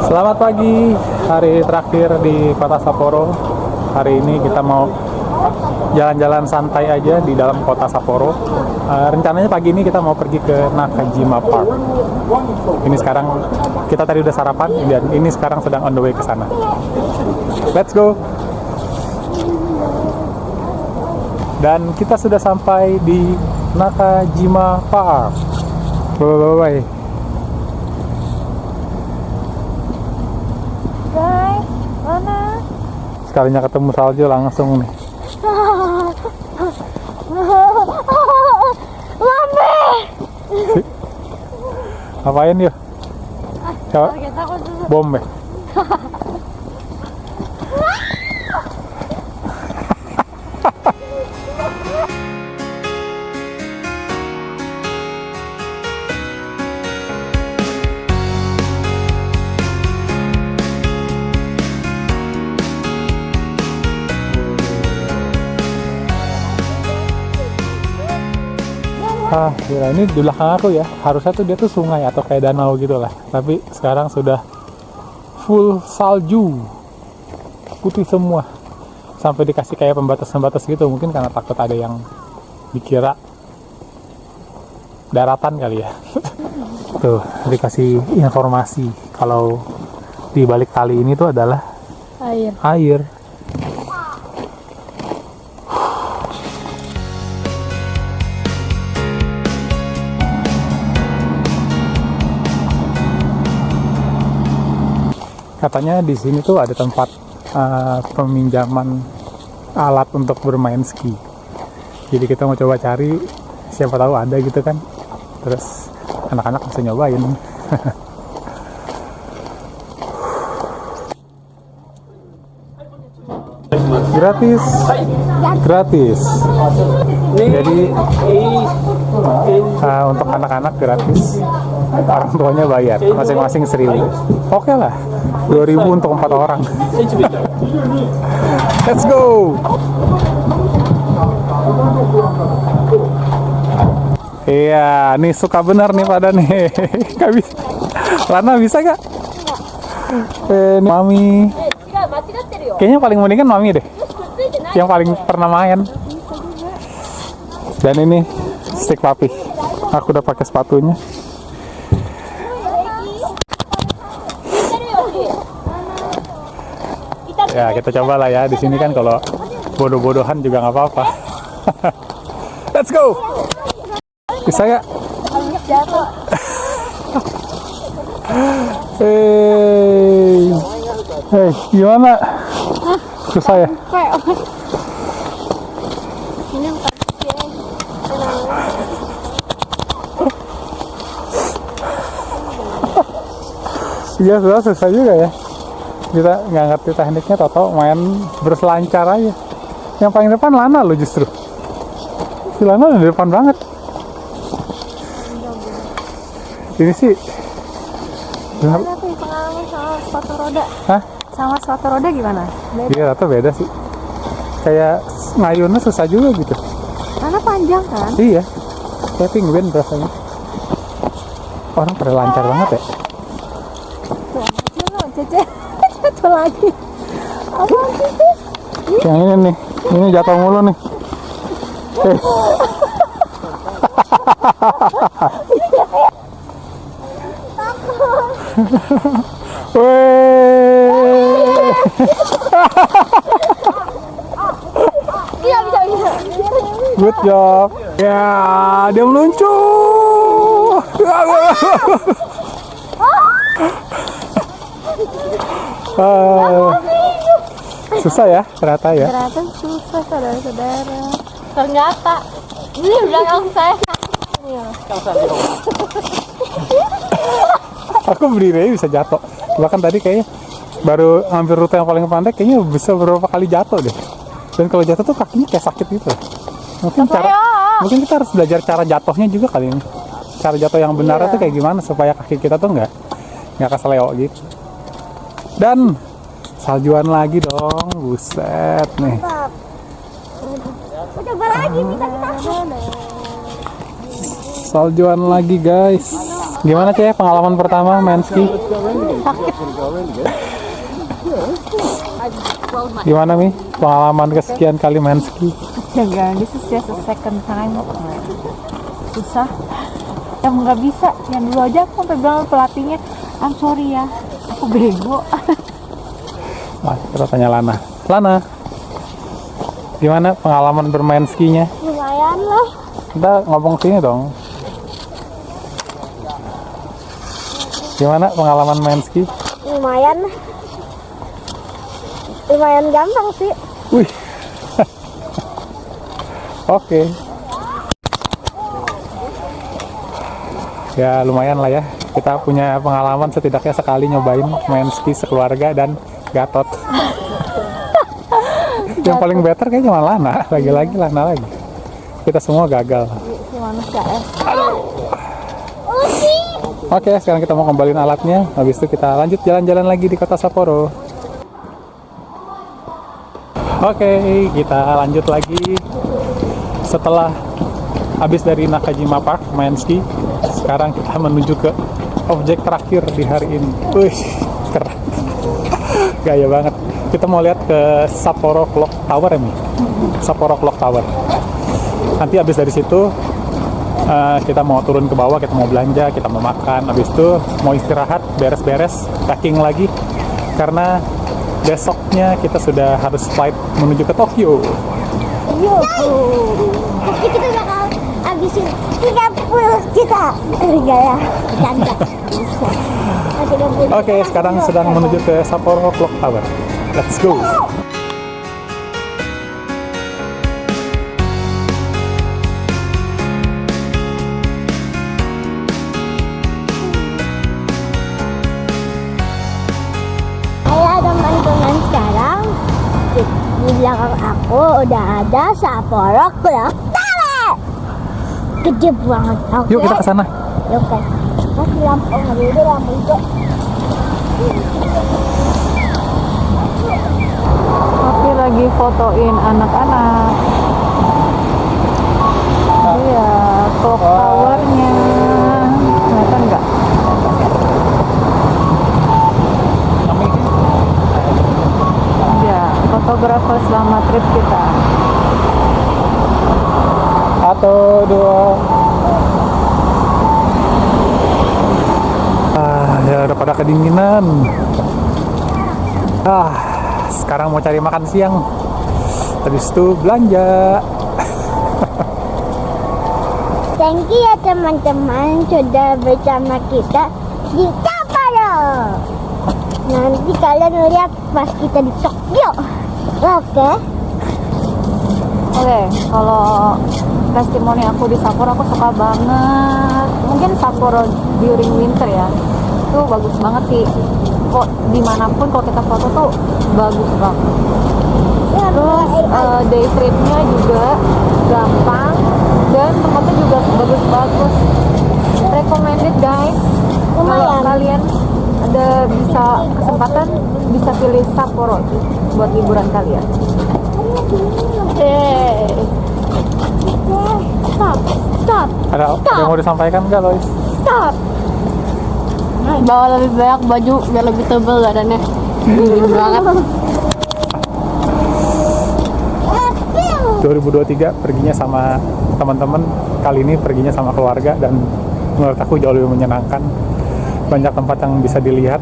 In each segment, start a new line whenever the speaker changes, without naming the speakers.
Selamat pagi, hari terakhir di Kota Sapporo. Hari ini kita mau jalan-jalan santai aja di dalam Kota Sapporo. Rencananya pagi ini kita mau pergi ke Nakajima Park. Ini sekarang kita tadi udah sarapan dan ini sekarang sedang on the way ke sana. Let's go. Dan kita sudah sampai di Nakajima Park. Bye.
Guys, mana?
Sekalinya ketemu salju langsung nih.
Mame!
Ngapain yuk? Coba bom ya? Gila, ini di belakang aku ya. Harusnya tuh dia tuh sungai atau kayak danau gitu lah. Tapi sekarang sudah full salju, putih semua. Sampai dikasih kayak pembatas-pembatas gitu. Mungkin karena takut ada yang dikira daratan kali ya. Tuh, dikasih informasi kalau di balik tali ini tuh adalah air. Katanya di sini tuh ada tempat peminjaman alat untuk bermain ski. Jadi kita mau coba cari, siapa tahu ada gitu kan. Terus anak-anak bisa nyobain. Gratis. Jadi untuk anak-anak gratis, orang tuanya bayar, masing-masing 1.000. Oke lah, 2.000 untuk 4 orang. Let's go. Iya, nih suka benar nih pada nih. Gak bisa. Lana bisa gak? Mami. Kayaknya paling mendingan Mami deh. Yang paling pernah main. Dan ini stick papi. Aku udah pakai sepatunya. Ya kita coba lah ya. Di sini kan kalau bodoh-bodohan juga nggak apa-apa. Let's go. Bisa ya? Hey, gimana? Susah ya? Iya, susah juga ya. Kita nggak ngerti tekniknya, tau main berselancar aja. Yang paling depan Lana lo justru. Si Lana di depan banget. Ini sih.
Ada tuh pengalaman sama sepatu roda.
Hah?
Sama sepatu roda gimana? Beda.
Iya, atau beda sih. Kayak ngayunnya susah juga gitu.
Karena panjang kan?
Iya. Kayak penguin rasanya. Orang pada lancar banget ya.
Tuh, aja lo, Cece. Satu lagi. Apaan sih?
Yang ini nih. Ini jatuh mulu nih.
Bisa.
Good job. Ya, dia meluncur. Susah ya, ternyata ya.
Ternyata susah, saudara-saudara. Ternyata. Ini belakang saya.
Aku berdiri aja bisa jatuh. Bahkan tadi kayaknya baru ngambil rute yang paling pendek, kayaknya bisa beberapa kali jatuh deh. Dan kalau jatuh tuh kakinya kayak sakit gitu. Mungkin kita harus belajar cara jatuhnya juga kali ini. Cara jatuh yang benar tuh kayak gimana supaya kaki kita tuh nggak keseleo gitu. Dan saljuan lagi dong, buset nih.
Coba lagi kita.
Saljuan lagi guys. Gimana Cek pengalaman pertama main ski? Gimana Mi? Pengalaman kesekian kali main ski?
Jangan, this is just a second time. Susah. Yang nggak bisa, yang dulu aja aku sampai bilang pelatihnya, I'm sorry ya, aku bego.
Nah, kita tanya Lana. Lana, gimana pengalaman bermain skinya?
Lumayan lah.
Kita ngomong sini dong. Gimana pengalaman main ski?
Lumayan gampang sih.
Wih. Oke. Ya lumayan lah ya. Kita punya pengalaman setidaknya sekali nyobain main ski sekeluarga dan Gatot. Yang paling better kayaknya cuma Lana. Lagi-lagi Lana lagi. Kita semua gagal.
Si manusia
Oke, sekarang kita mau kembaliin alatnya. Habis itu kita lanjut jalan-jalan lagi di kota Sapporo. Oke, kita lanjut lagi. Setelah habis dari Nakajima Park main ski, sekarang kita menuju ke objek terakhir di hari ini. Wih, keren. Gaya banget. Kita mau lihat ke Sapporo Clock Tower ya, Mi? Sapporo Clock Tower. Nanti habis dari situ kita mau turun ke bawah, kita mau belanja, kita mau makan, habis itu mau istirahat, beres-beres, packing lagi karena besoknya kita sudah harus flight menuju ke Tokyo.
Tapi kita bakal habisin 30 juta. Enggak ya, bercanda.
Oke, sekarang sedang menuju ke Sapporo Clock Tower. Let's go.
Teman-teman, sekarang di belakang aku udah ada Sapporo Clock Tower. Gede banget. Oke.
Yuk kita ke sana.
Oke. Masih lampu dulu, lampu hijau.
Tapi lagi fotoin anak-anak. Iya, clock towernya. Kelihatan nggak? Ya, fotografer selama trip kita.
1, 2. Ya udah pada kedinginan. Sekarang mau cari makan siang. Habis itu belanja.
Thank you ya teman-teman sudah bersama kita di Sapporo. Nanti kalian lihat pas kita di Tokyo. Oke.
Oke, kalau testimoni aku di Sapporo, aku suka banget. Mungkin Sapporo during winter ya, itu bagus banget sih. Kok dimanapun kalau kita foto tuh bagus banget. Terus day tripnya juga gampang dan tempatnya juga bagus-bagus. Recommended guys. Kalau kalian ada bisa kesempatan bisa pilih Sapporo buat liburan kalian. Stop.
Ada yang mau disampaikan nggak, Lois?
Stop. Bawa lebih banyak baju biar lebih tebal badannya. Dingin banget.
2023 perginya sama teman-teman, kali ini perginya sama keluarga dan menurut aku jauh lebih menyenangkan. Banyak tempat yang bisa dilihat.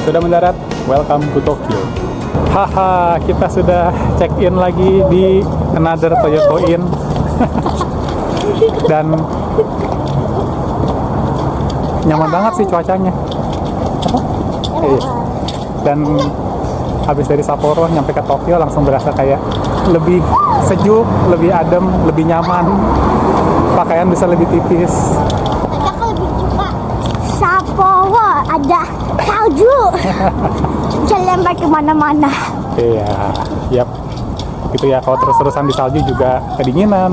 Sudah mendarat, welcome to Tokyo. Haha, kita sudah check in lagi di another Toyota Inn. Dan nyaman banget sih cuacanya. Iya. Dan habis dari Sapporo nyampe ke Tokyo langsung berasa kayak lebih sejuk, lebih adem, lebih nyaman. Pakaian bisa lebih tipis.
Aku lebih suka Sapporo, ada salju. Bisa lempar kemana-mana.
Iya, yap. gitu ya. Kalau terus-terusan di salju juga kedinginan,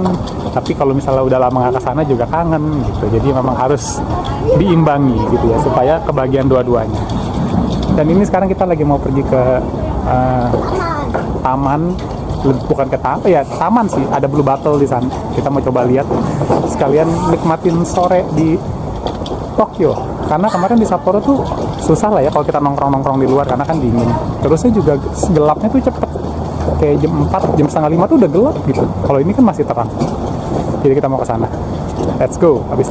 tapi kalau misalnya udah lama nggak kesana juga kangen gitu. Jadi memang harus diimbangi gitu ya, supaya kebagian dua-duanya. Dan ini sekarang kita lagi mau pergi ke taman, bukan ke taman ya, taman sih, ada Blue Bottle di sana. Kita mau coba lihat sekalian nikmatin sore di Tokyo, karena kemarin di Sapporo tuh susah lah ya kalau kita nongkrong di luar karena kan dingin. Terusnya juga gelapnya tuh cepet, kayak jam 4, jam setengah 5 tuh udah gelap gitu. Kalau ini kan masih terang. Jadi kita mau ke sana. Let's go. Habis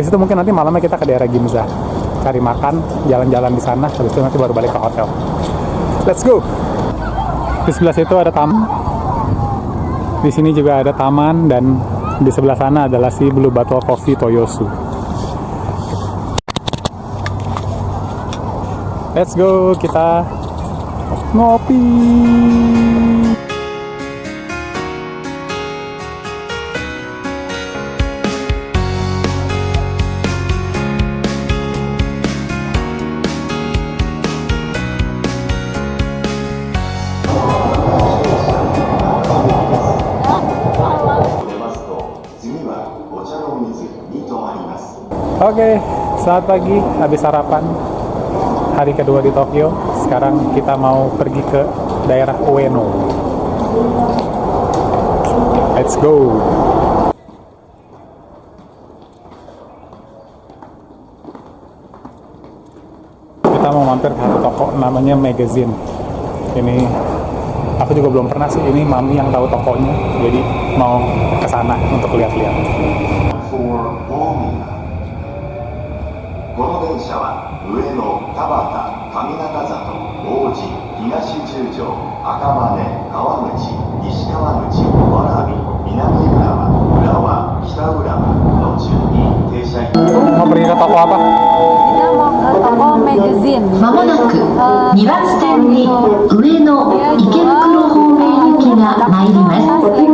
itu mungkin nanti malamnya kita ke daerah Ginza, cari makan, jalan-jalan di sana. Habis itu nanti baru balik ke hotel. Let's go. Di sebelah situ ada taman. Di sini juga ada taman, dan di sebelah sana adalah si Blue Bottle Coffee Toyosu. Let's go, kita ngopi. Oke, selamat pagi. Habis sarapan hari kedua di Tokyo. Sekarang kita mau pergi ke daerah Ueno. Let's go. Kita mau mampir ke satu toko namanya Magazine. Ini aku juga belum pernah sih. Ini mami yang tahu tokonya, jadi mau ke sana untuk lihat-lihat.
この電車は上野、田端、上中里、王子、東十条、赤羽、川口、西川口、蕨、南浦和、浦和、北浦和の順に停車いたします。
Mau pergi ke toko apa?
Kita mau ke toko magazine.
まもなく2番線に上野池袋方面行きが参ります。危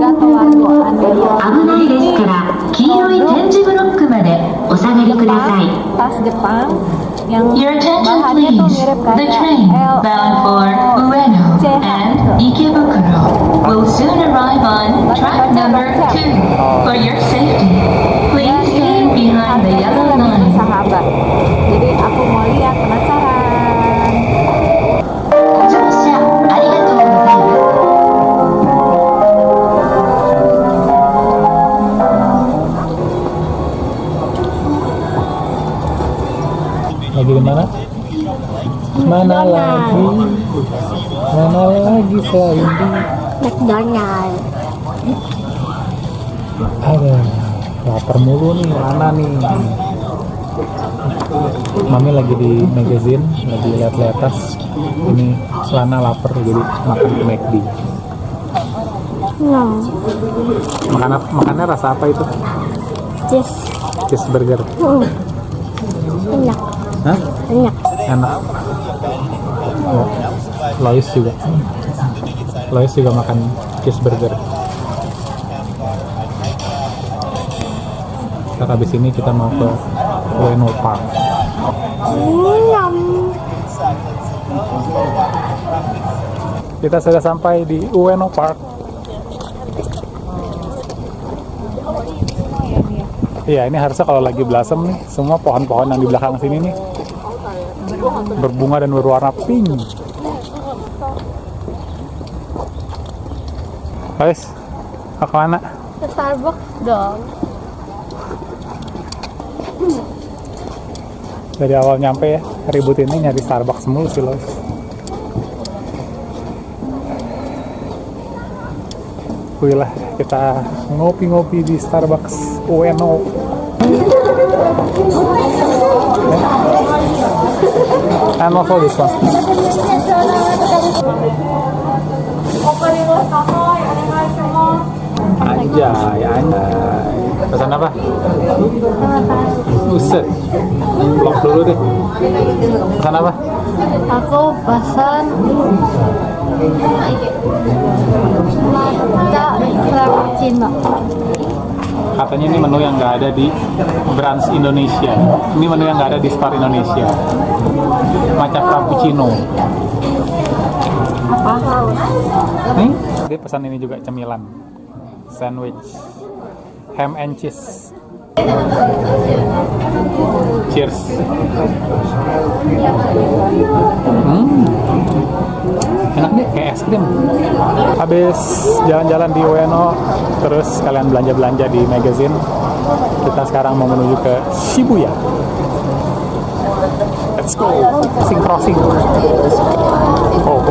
ないですから黄色い展示ブロックまでお下がりください。
Tas Jepang yang
Your attention
bahannya tuh
please.
mirip
The
kayak
train bound for Ueno
CH.
and Ikebukuro will soon arrive on track number 2. For your safety, please stand behind the yellow line.
Sahabat. Jadi aku mau lihat, penasaran.
乗車ありがとうございます。
Lagi di mana? Mana lagi selain di
McDonald.
ada lapar mulu nih, mana nih? Mami lagi di magazine, lagi lihat-lihat tas. Ini Lana lapar jadi makan ke McD. Makannya rasa apa itu? Cheeseburger.
Enak.
Hah?
Enak.
Enak. Oh, Lois juga makan cheeseburger. Ntar habis ini kita mau ke Ueno Park. Kita sudah sampai di Ueno Park. Iya, ini harusnya kalau lagi blossom nih, semua pohon-pohon yang di belakang sini nih berbunga dan berwarna pink. Guys, mau kemana?
Ke Starbucks dong.
Dari awal nyampe ya, ribut ini nyari Starbucks mulu sih Lois. Wih lah, kita ngopi-ngopi di Starbucks Ueno. And also this one. Anjay. Pesan apa? Buset. Blok dulu deh. Pesan apa?
Aku pesan matcha frappuccino.
Katanya ini menu yang nggak ada di Brands Indonesia. Ini menu yang nggak ada di Store Indonesia. Matcha frappuccino. Nih, dia pesan ini juga cemilan. Sandwich. Ham and cheese. Cheers. Enak deh, kayak es krim. Habis jalan-jalan di Ueno, terus kalian belanja-belanja di magazine, kita sekarang mau menuju ke Shibuya. Let's go. Crossing. Oh.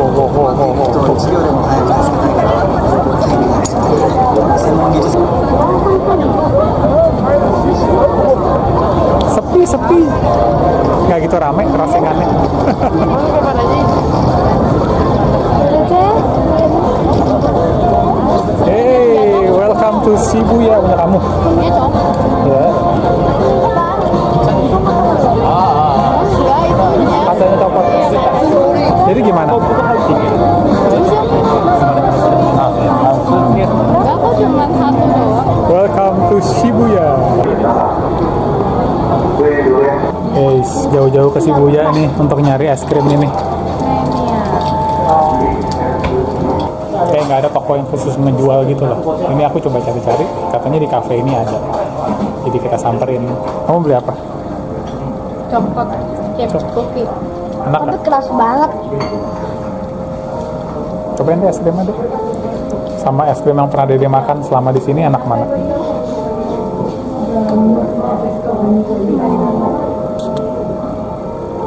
Sepi. Nggak gitu rame crossingannya. Hey, welcome to Shibuya, punya kamu. Ya. Katanya copot. Jadi gimana?
Aku cuma satu doang.
Welcome to Shibuya. Guys, jauh-jauh ke Shibuya nih untuk nyari es krim ini. Kayak nggak ada toko yang khusus menjual gitu loh. Ini aku coba cari-cari, katanya di cafe ini ada. Jadi kita samperin. Kamu beli apa?
Coklat chip cookie.
Enak
Tapi
nggak?
keras banget.
Cobain deh es krimnya deh. Sama es krim yang pernah Dede makan selama di sini enak mana?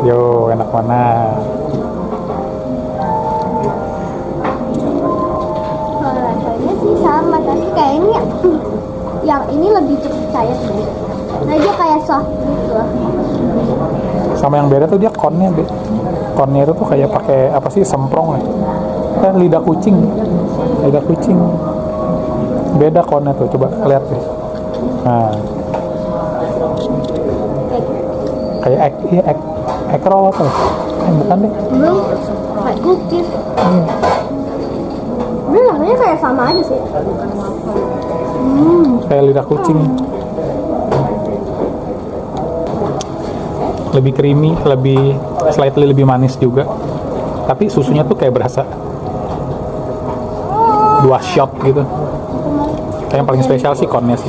Yo, enak mana?
Rasanya sih sama, tapi kayaknya yang ini lebih cepet cair sih. Nah dia kayak soft gitu.
Sama yang beda tuh dia konnya deh. Konnya itu tuh kayak pakai apa sih, semprong ya? Kan lidah kucing. Beda konnya tuh, coba lihat deh. Nah, kayak egg roll apa? Bukan deh.
Belum kayak cookies. Ini namanya kayak sama aja sih.
Kayak lidah kucing. Lebih creamy, slightly lebih manis juga. Tapi susunya tuh kayak berasa 2 shot gitu. Kayak yang paling spesial sih konnya sih.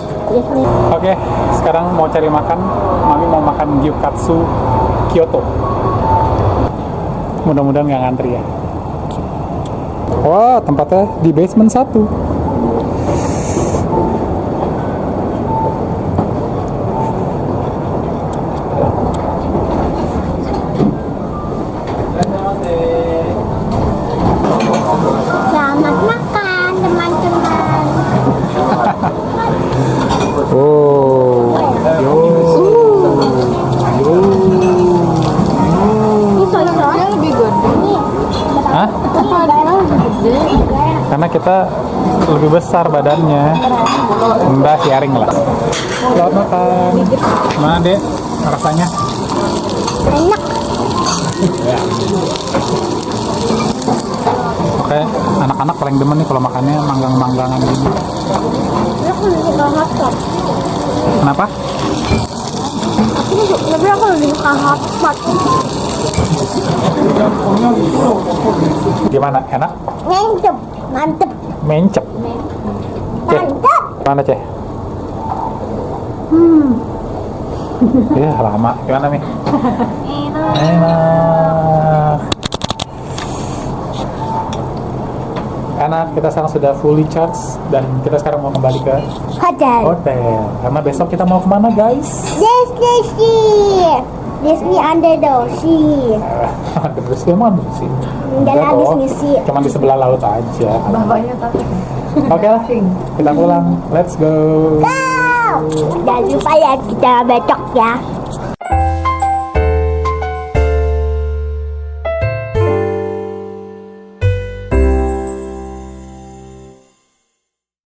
Oke, sekarang mau cari makan. Mami mau makan gyukatsu Kyoto. Mudah-mudahan nggak ngantri ya. Wah, tempatnya di basement 1.
Selamat makan teman-teman.
Oh, yo.
Ini soy-soy
Lebih gede.
Hah? Karena kita lebih besar badannya. Mbak sharing lah. Selamat makan. Mana dek rasanya?
enak.
Oke, anak-anak paling demen nih kalau makannya manggang-manggangan gini.
Aku lebih suka hotpot.
Kenapa?
Aku lebih suka hotpot.
Gimana? Enak?
Mantep, mantep,
Mencep. Ceh,
mantep.
mana Ceh? Ya lama. Gimana nih? Enak, kita sekarang sudah fully charged dan kita sekarang mau kembali ke
Hotel.
hotel. Karena besok kita mau kemana guys?
Disney under the sea.
Terus emang sih.
Enggak lah, Disney sih.
Cuma di sebelah laut aja.
Bapaknya tapi.
Oke lah, kita pulang. Let's go.
Jangan lupa ya kita besok ya.